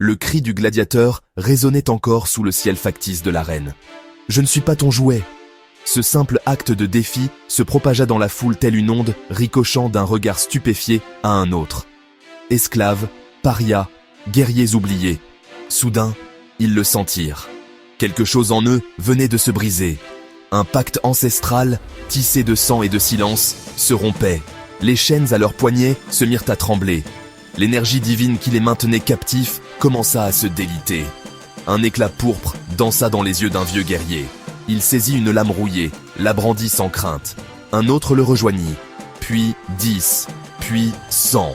Le cri du gladiateur résonnait encore sous le ciel factice de l'arène. « Je ne suis pas ton jouet !» Ce simple acte de défi se propagea dans la foule telle une onde, ricochant d'un regard stupéfié à un autre. Esclaves, parias, guerriers oubliés. Soudain, ils le sentirent. Quelque chose en eux venait de se briser. Un pacte ancestral, tissé de sang et de silence, se rompait. Les chaînes à leurs poignets se mirent à trembler. L'énergie divine qui les maintenait captifs commença à se déliter. Un éclat pourpre dansa dans les yeux d'un vieux guerrier. Il saisit une lame rouillée, la brandit sans crainte. Un autre le rejoignit, puis 10, puis 100.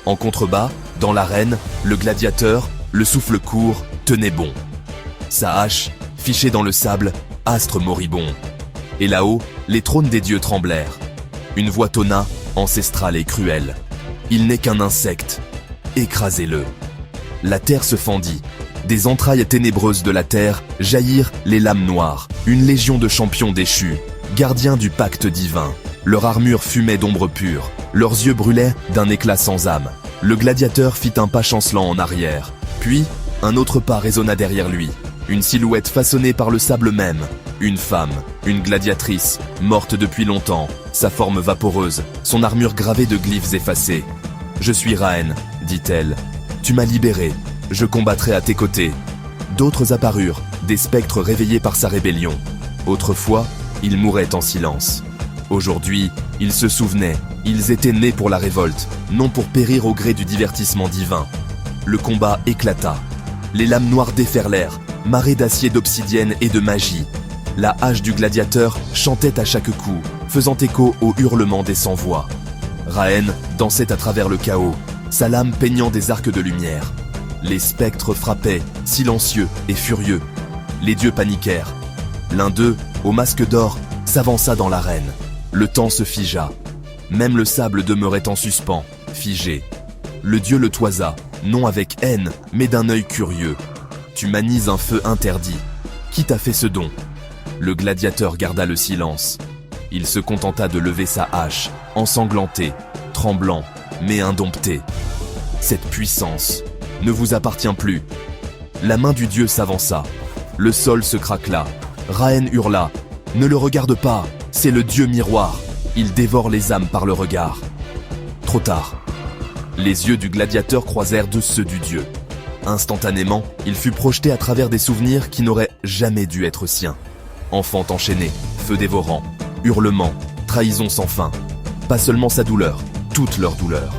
En contrebas, dans l'arène, le gladiateur, le souffle court, tenait bon. Sa hache, fichée dans le sable, astre moribond. Et là-haut, les trônes des dieux tremblèrent. Une voix tonna, ancestrale et cruelle. Il n'est qu'un insecte. Écrasez-le. La terre se fendit. Des entrailles ténébreuses de la terre jaillirent les lames noires, une légion de champions déchus, gardiens du pacte divin. Leur armure fumait d'ombre pure, leurs yeux brûlaient d'un éclat sans âme. Le gladiateur fit un pas chancelant en arrière, puis un autre pas résonna derrière lui. Une silhouette façonnée par le sable même, une femme, une gladiatrice, morte depuis longtemps, sa forme vaporeuse, son armure gravée de glyphes effacés. « Je suis Rahen », dit-elle. « Tu m'as libéré. Je combattrai à tes côtés. » D'autres apparurent, des spectres réveillés par sa rébellion. Autrefois, ils mouraient en silence. Aujourd'hui, ils se souvenaient, ils étaient nés pour la révolte, non pour périr au gré du divertissement divin. Le combat éclata. Les lames noires déferlèrent, marées d'acier, d'obsidienne et de magie. La hache du gladiateur chantait à chaque coup, faisant écho aux hurlements des sans-voix. Rahen dansait à travers le chaos, sa lame peignant des arcs de lumière. Les spectres frappaient, silencieux et furieux. Les dieux paniquèrent. L'un d'eux, au masque d'or, s'avança dans l'arène. Le temps se figea. Même le sable demeurait en suspens, figé. Le dieu le toisa, non avec haine, mais d'un œil curieux. « Tu manies un feu interdit. Qui t'a fait ce don ?» Le gladiateur garda le silence. Il se contenta de lever sa hache, ensanglanté, tremblant, mais indompté. Cette puissance ne vous appartient plus. La main du dieu s'avança. Le sol se craquela. Rahen hurla. « Ne le regarde pas, c'est le dieu miroir. Il dévore les âmes par le regard. » Trop tard. Les yeux du gladiateur croisèrent de ceux du dieu. Instantanément, il fut projeté à travers des souvenirs qui n'auraient jamais dû être siens. Enfant enchaîné, feu dévorant, hurlements, trahison sans fin. Pas seulement sa douleur, toute leur douleur.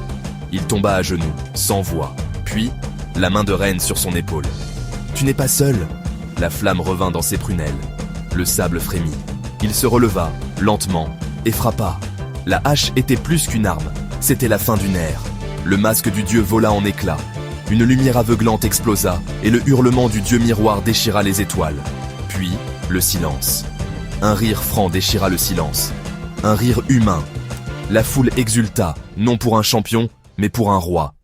Il tomba à genoux, sans voix. Puis, la main de Rahen sur son épaule. « Tu n'es pas seul !» La flamme revint dans ses prunelles. Le sable frémit. Il se releva, lentement, et frappa. La hache était plus qu'une arme. C'était la fin d'une ère. Le masque du dieu vola en éclats. Une lumière aveuglante explosa, et le hurlement du dieu miroir déchira les étoiles. Puis, le silence. Un rire franc déchira le silence. Un rire humain. La foule exulta, non pour un champion, mais pour un roi.